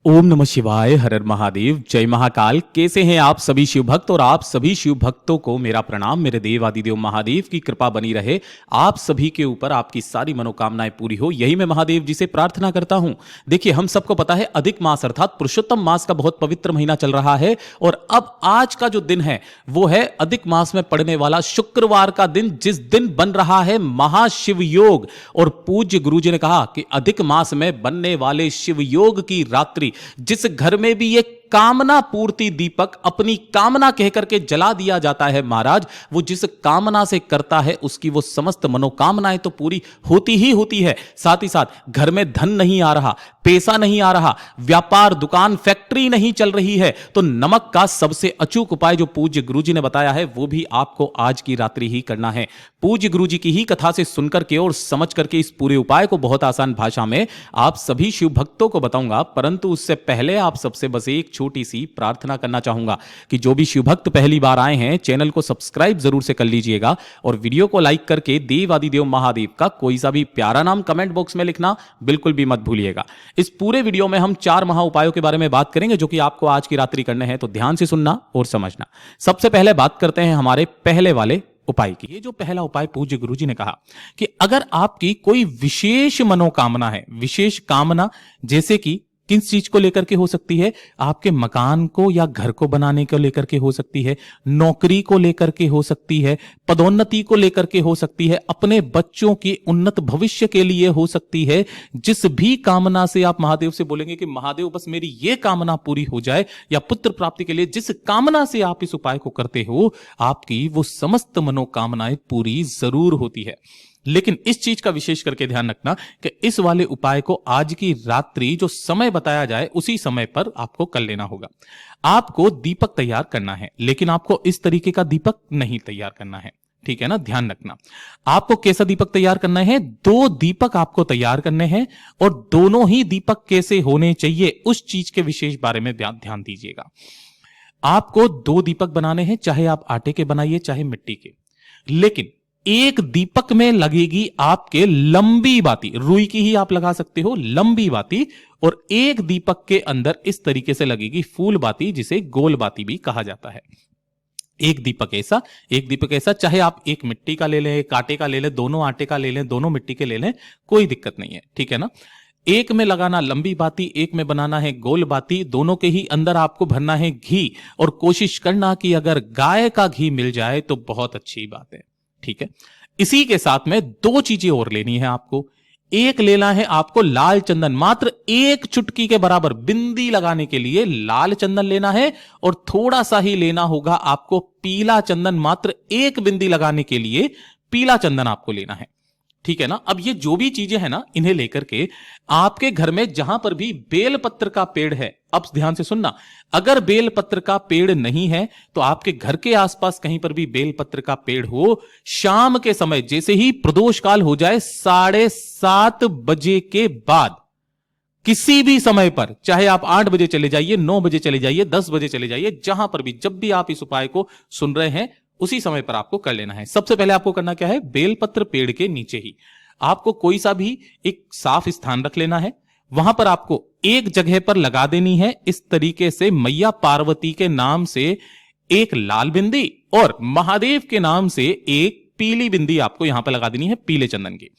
ओम नमः शिवाय, हर हर महादेव, जय महाकाल। कैसे हैं आप सभी शिव भक्त? और आप सभी शिव भक्तों को मेरा प्रणाम। मेरे देव आदिदेव महादेव की कृपा बनी रहे आप सभी के ऊपर, आपकी सारी मनोकामनाएं पूरी हो, यही मैं महादेव जी से प्रार्थना करता हूं। देखिए, हम सबको पता है अधिक मास अर्थात पुरुषोत्तम मास का बहुत पवित्र महीना चल रहा है। और अब आज का जो दिन है वो है अधिक मास में पड़ने वाला शुक्रवार का दिन, जिस दिन बन रहा है महाशिव योग। और पूज्य गुरु जी ने कहा कि अधिक मास में बनने वाले शिव योग की रात्रि, जिस घर में भी ये कामना पूर्ति दीपक अपनी कामना कह करके जला दिया जाता है महाराज, वो जिस कामना से करता है उसकी वो समस्त मनोकामनाएं तो पूरी होती ही होती है। साथ ही साथ घर में धन नहीं आ रहा, पैसा नहीं आ रहा, व्यापार दुकान फैक्ट्री नहीं चल रही है, तो नमक का सबसे अचूक उपाय जो पूज्य गुरु जी ने बताया है वो भी आपको आज की रात्रि ही करना है। पूज्य गुरु जी की ही कथा से सुनकर के और समझ करके इस पूरे उपाय को बहुत आसान भाषा में आप सभी शिव भक्तों को बताऊंगा। परंतु उससे पहले आप सबसे बस एक छोटी सी प्रार्थना करना चाहूंगा कि जो भी शिव भक्त पहली बार आए हैं चैनल को सब्सक्राइब जरूर से कर लीजिएगा और वीडियो को लाइक करके देव आदिदेव महादेव का कोई सा भी प्यारा नाम कमेंट बॉक्स में लिखना बिल्कुल भी मत भूलिएगा। इस पूरे वीडियो में हम 4 महा उपायों के बारे में बात करेंगे जो कि आपको आज की रात्रि करने हैं, तो ध्यान से सुनना और समझना। सबसे पहले बात करते हैं हमारे पहले वाले उपाय की। ये जो पहला उपाय पूज्य गुरुजी ने कहा कि अगर आपकी कोई विशेष मनोकामना है, विशेष कामना जैसे कि किस चीज को लेकर के हो सकती है, आपके मकान को या घर को बनाने को लेकर के हो सकती है, नौकरी को लेकर के हो सकती है, पदोन्नति को लेकर के हो सकती है, अपने बच्चों के उन्नत भविष्य के लिए हो सकती है। जिस भी कामना से आप महादेव से बोलेंगे कि महादेव बस मेरी ये कामना पूरी हो जाए, या पुत्र प्राप्ति के लिए जिस कामना से आप इस उपाय को करते हो, आपकी वो समस्त मनोकामनाएं पूरी जरूर होती है। लेकिन इस चीज का विशेष करके ध्यान रखना कि इस वाले उपाय को आज की रात्रि जो समय बताया जाए उसी समय पर आपको कर लेना होगा। आपको दीपक तैयार करना है, लेकिन आपको इस तरीके का दीपक नहीं तैयार करना है, ठीक है ना? ध्यान रखना। आपको कैसा दीपक तैयार करना है? 2 दीपक आपको तैयार करने हैं और दोनों ही दीपक कैसे होने चाहिए उस चीज के विशेष बारे में ध्यान दीजिएगा। आपको 2 दीपक बनाने हैं, चाहे आप आटे के बनाइए चाहे मिट्टी के, लेकिन एक दीपक में लगेगी आपके लंबी बाती, रुई की ही आप लगा सकते हो, लंबी बाती, और एक दीपक के अंदर इस तरीके से लगेगी फूल बाती, जिसे गोल बाती भी कहा जाता है। एक दीपक ऐसा, एक दीपक ऐसा, चाहे आप एक मिट्टी का ले लें, एक आटे का ले लें, दोनों आटे का ले लें, दोनों मिट्टी के ले लें, कोई दिक्कत नहीं है, ठीक है ना? एक में लगाना लंबी बाती, एक में बनाना है गोल बाती। दोनों के ही अंदर आपको भरना है घी, और कोशिश करना कि अगर गाय का घी मिल जाए तो बहुत अच्छी बात है, ठीक है? इसी के साथ में 2 चीजें और लेनी है आपको। एक लेना है आपको लाल चंदन, मात्र 1 चुटकी के बराबर बिंदी लगाने के लिए लाल चंदन लेना है, और थोड़ा सा ही लेना होगा आपको पीला चंदन, मात्र 1 बिंदी लगाने के लिए पीला चंदन आपको लेना है, ठीक है ना? अब ये जो भी चीजें हैं ना, इन्हें लेकर के आपके घर में जहां पर भी बेलपत्र का पेड़ है, अब ध्यान से सुनना, अगर बेलपत्र का पेड़ नहीं है तो आपके घर के आसपास कहीं पर भी बेलपत्र का पेड़ हो, शाम के समय जैसे ही प्रदोष काल हो जाए 7:30 बजे के बाद किसी भी समय पर, चाहे आप 8 बजे चले जाइए, 9 बजे चले जाइए, 10 बजे चले जाइए, जहां पर भी जब भी आप इस उपाय को सुन रहे हैं उसी समय पर आपको कर लेना है। सबसे पहले आपको करना क्या है? बेलपत्र पेड़ के नीचे ही आपको कोई सा भी एक साफ स्थान रख लेना है। वहां पर आपको एक जगह पर लगा देनी है इस तरीके से मैया पार्वती के नाम से एक लाल बिंदी, और महादेव के नाम से एक पीली बिंदी आपको यहां पर लगा देनी है, पीले चंदन की।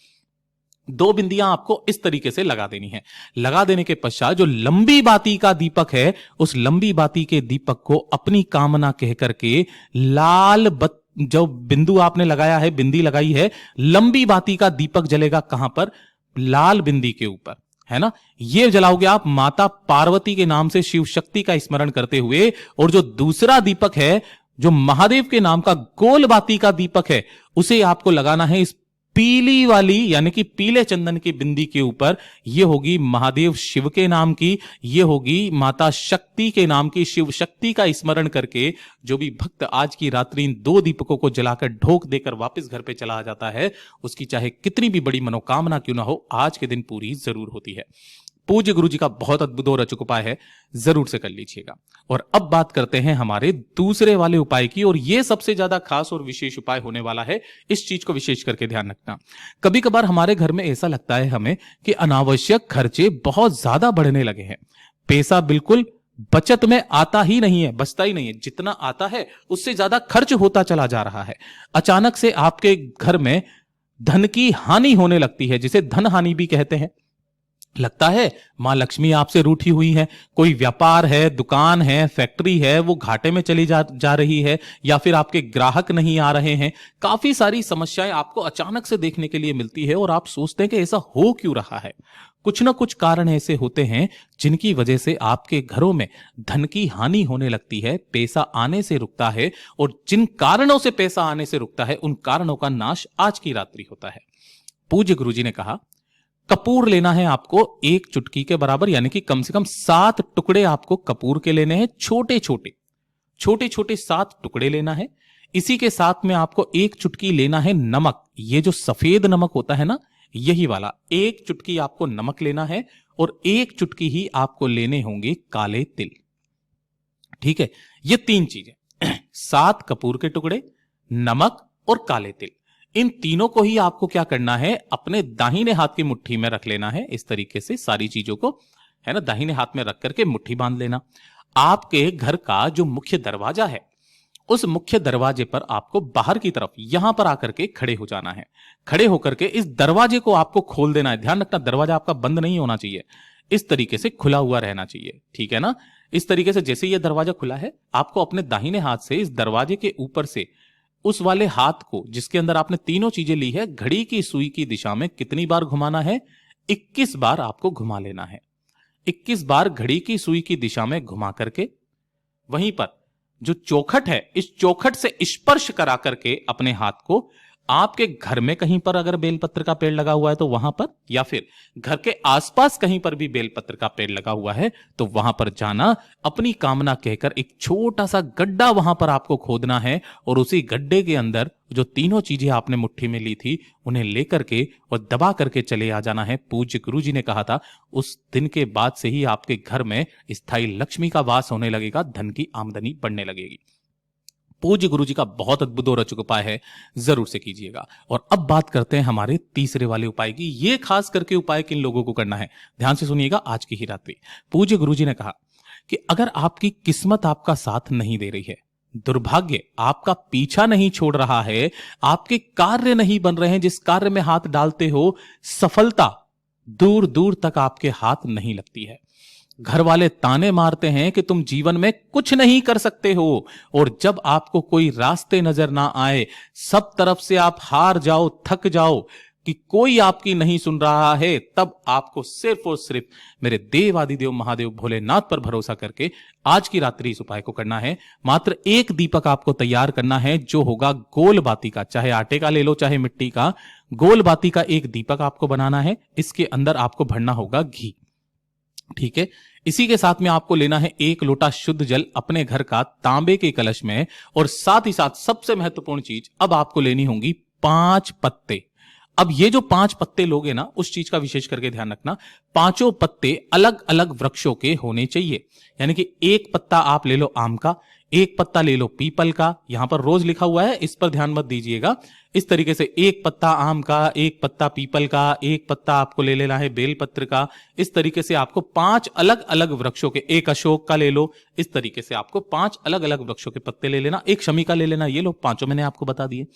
2 बिंदियां आपको इस तरीके से लगा देनी है। लगा देने के पश्चात जो लंबी बाती का दीपक है, उस लंबी बाती के दीपक को अपनी कामना कह करके लाल जो बिंदु आपने लगाया है, बिंदी लगाई है, लंबी बाती का दीपक जलेगा कहां पर? लाल बिंदी के ऊपर, है ना? ये जलाओगे आप माता पार्वती के नाम से शिव शक्ति का स्मरण करते हुए। और जो दूसरा दीपक है, जो महादेव के नाम का गोल बाती का दीपक है, उसे आपको लगाना है इस पीली वाली यानी कि पीले चंदन की बिंदी के ऊपर। यह होगी महादेव शिव के नाम की, यह होगी माता शक्ति के नाम की। शिव शक्ति का स्मरण करके जो भी भक्त आज की रात्रि इन 2 दीपकों को जलाकर ढोक देकर वापस घर पे चला जाता है, उसकी चाहे कितनी भी बड़ी मनोकामना क्यों ना हो, आज के दिन पूरी जरूर होती है। पूज्य गुरु जी का बहुत अद्भुत और अचूक उपाय है, जरूर से कर लीजिएगा। और अब बात करते हैं हमारे दूसरे वाले उपाय की, और यह सबसे ज्यादा खास और विशेष उपाय होने वाला है। इस चीज को विशेष करके ध्यान रखना। कभी कभार हमारे घर में ऐसा लगता है हमें कि अनावश्यक खर्चे बहुत ज्यादा बढ़ने लगे हैं, पैसा बिल्कुल बचत में आता ही नहीं है, बचता ही नहीं है। जितना आता है उससे ज्यादा खर्च होता चला जा रहा है। अचानक से आपके घर में धन की हानि होने लगती है, जिसे धन हानि भी कहते हैं। लगता है मां लक्ष्मी आपसे रूठी हुई है, कोई व्यापार है, दुकान है, फैक्ट्री है, वो घाटे में चली जा रही है, या फिर आपके ग्राहक नहीं आ रहे हैं। काफी सारी समस्याएं आपको अचानक से देखने के लिए मिलती है और आप सोचते हैं कि ऐसा हो क्यों रहा है। कुछ ना कुछ कारण ऐसे होते हैं जिनकी वजह से आपके घरों में धन की हानि होने लगती है, पैसा आने से रुकता है, और जिन कारणों से पैसा आने से रुकता है उन कारणों का नाश आज की रात्रि होता है। पूज्य गुरुजी ने कहा, कपूर लेना है आपको एक चुटकी के बराबर, यानी कि कम से कम 7 टुकड़े आपको कपूर के लेने हैं, छोटे छोटे छोटे छोटे 7 टुकड़े लेना है। इसी के साथ में आपको एक चुटकी लेना है नमक, ये जो सफेद नमक होता है ना, यही वाला एक चुटकी आपको नमक लेना है, और एक चुटकी ही आपको लेने होंगे काले तिल। ठीक है, ये 3 चीजें 7 कपूर के टुकड़े, नमक और काले तिल, इन तीनों को ही आपको क्या करना है, अपने दाहिने हाथ की मुट्ठी में रख लेना है। इस तरीके से सारी चीजों को, है ना, दाहिने हाथ में रख करके मुट्ठी बांध लेना। आपके घर का जो मुख्य दरवाजा है, उस मुख्य दरवाजे पर आपको बाहर की तरफ यहां पर आकर के खड़े हो जाना है। खड़े होकर के इस दरवाजे को आपको खोल देना है। ध्यान रखना, दरवाजा आपका बंद नहीं होना चाहिए, इस तरीके से खुला हुआ रहना चाहिए। ठीक है ना। इस तरीके से जैसे यह दरवाजा खुला है, आपको अपने दाहिने हाथ से इस दरवाजे के ऊपर से उस वाले हाथ को जिसके अंदर आपने तीनों चीजें ली है, घड़ी की सुई की दिशा में कितनी बार घुमाना है, 21 बार आपको घुमा लेना है। 21 बार घड़ी की सुई की दिशा में घुमा करके वहीं पर जो चौखट है, इस चौखट से स्पर्श करा करके अपने हाथ को आपके घर में कहीं पर अगर बेलपत्र का पेड़ लगा हुआ है तो वहां पर, या फिर घर के आसपास कहीं पर भी बेलपत्र का पेड़ लगा हुआ है तो वहां पर जाना, अपनी कामना कहकर एक छोटा सा गड्ढा वहां पर आपको खोदना है, और उसी गड्ढे के अंदर जो तीनों चीजें आपने मुट्ठी में ली थी उन्हें लेकर के और दबा करके चले आ जाना है। पूज्य गुरु जी ने कहा था, उस दिन के बाद से ही आपके घर में स्थायी लक्ष्मी का वास होने लगेगा, धन की आमदनी बढ़ने लगेगी। पूज्य गुरु जी का बहुत अद्भुत और अचूक उपाय है, जरूर से कीजिएगा। और अब बात करते हैं हमारे तीसरे वाले उपाय की। ये खास करके उपाय किन लोगों को करना है, ध्यान से सुनिएगा आज की ही रात्रि। पूज्य गुरु जी ने कहा कि अगर आपकी किस्मत आपका साथ नहीं दे रही है, दुर्भाग्य आपका पीछा नहीं छोड़ रहा है, आपके कार्य नहीं बन रहे हैं, जिस कार्य में हाथ डालते हो सफलता दूर दूर तक आपके हाथ नहीं लगती है, घर वाले ताने मारते हैं कि तुम जीवन में कुछ नहीं कर सकते हो, और जब आपको कोई रास्ते नजर ना आए, सब तरफ से आप हार जाओ, थक जाओ कि कोई आपकी नहीं सुन रहा है, तब आपको सिर्फ और सिर्फ मेरे देवादिदेव महादेव भोलेनाथ पर भरोसा करके आज की रात्रि इस उपाय को करना है। मात्र एक दीपक आपको तैयार करना है, जो होगा गोल बाती का, चाहे आटे का ले लो चाहे मिट्टी का, गोल बाती का एक दीपक आपको बनाना है। इसके अंदर आपको भरना होगा घी। ठीक है, इसी के साथ में आपको लेना है 1 लोटा शुद्ध जल अपने घर का तांबे के कलश में, और साथ ही साथ सबसे महत्वपूर्ण चीज, अब आपको लेनी होंगी 5 पत्ते। अब ये जो 5 पत्ते लोगे ना, उस चीज का विशेष करके ध्यान रखना, पांचों पत्ते अलग अलग वृक्षों के होने चाहिए। यानी कि एक पत्ता आप ले लो आम का, एक पत्ता ले लो पीपल का, यहां पर रोज लिखा हुआ है, इस पर ध्यान मत दीजिएगा। इस तरीके से एक पत्ता आम का, एक पत्ता पीपल का, एक पत्ता आपको ले लेना है बेलपत्र का। इस तरीके से आपको 5 अलग अलग वृक्षों के, एक अशोक का ले लो, इस तरीके से आपको 5 अलग अलग वृक्षों के पत्ते ले लेना, एक शमी का ले लेना। ये लो, पांचों मैंने आपको बता दिए,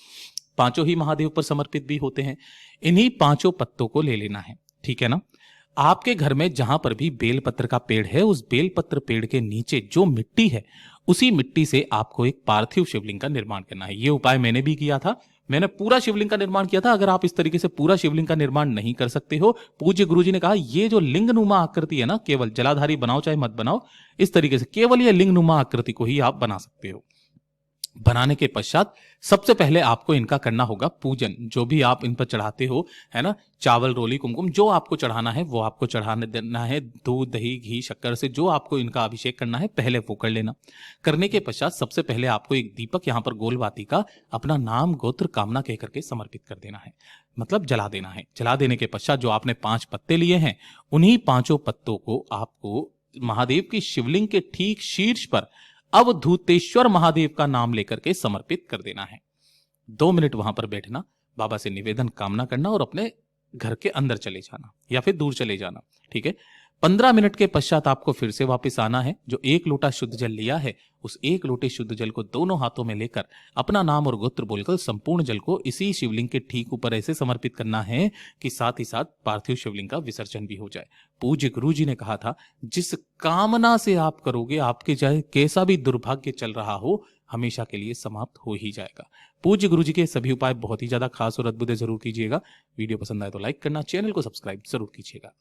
पांचों ही महादेव पर समर्पित भी होते हैं। इन्हीं 5 पत्तों को ले लेना है। ठीक है ना। आपके घर में जहां पर भी बेलपत्र का पेड़ है, उस बेलपत्र पेड़ के नीचे जो मिट्टी है, उसी मिट्टी से आपको एक पार्थिव शिवलिंग का निर्माण करना है। यह उपाय मैंने भी किया था, मैंने पूरा शिवलिंग का निर्माण किया था। अगर आप इस तरीके से पूरा शिवलिंग का निर्माण नहीं कर सकते हो, पूज्य गुरुजी ने कहा ये जो लिंगनुमा आकृति है ना, केवल जलाधारी बनाओ चाहे मत बनाओ, इस तरीके से केवल ये लिंगनुमा आकृति को ही आप बना सकते हो। बनाने के पश्चात सबसे पहले आपको इनका करना होगा पूजन। जो भी आप इन पर चढ़ाते हो, है ना, चावल, रोली, कुमकुम, जो आपको चढ़ाना है वो आपको चढ़ाने देना है। दूध, दही, घी, शक्कर से जो आपको इनका अभिषेक करना है, पहले वो कर लेना। करने के पश्चात सबसे पहले आपको एक दीपक यहां पर गोलबाती का अपना नाम, गोत्र, कामना कह करके समर्पित कर देना है, मतलब जला देना है। जला देने के पश्चात जो आपने 5 पत्ते लिए हैं, उन्हीं 5 पत्तों को आपको महादेव की शिवलिंग के ठीक शीर्ष पर अवधूतेश्वर महादेव का नाम लेकर के समर्पित कर देना है। 2 मिनट वहां पर बैठना, बाबा से निवेदन, कामना करना और अपने घर के अंदर चले जाना या फिर दूर चले जाना। ठीक है। 15 मिनट के पश्चात आपको फिर से वापस आना है। जो 1 लोटा शुद्ध जल लिया है, उस 1 लोटे शुद्ध जल को दोनों हाथों में लेकर अपना नाम और गोत्र बोलकर संपूर्ण जल को इसी शिवलिंग के ठीक ऊपर ऐसे समर्पित करना है कि साथ ही साथ पार्थिव शिवलिंग का विसर्जन भी हो जाए। पूज्य गुरु जी ने कहा था, जिस कामना से आप करोगे, आपके चाहे कैसा भी दुर्भाग्य चल रहा हो, हमेशा के लिए समाप्त हो ही जाएगा। पूज्य गुरु जी के सभी उपाय बहुत ही ज्यादा खास और अद्भुत है, जरूर कीजिएगा। वीडियो पसंद आए तो लाइक करना, चैनल को सब्सक्राइब जरूर कीजिएगा।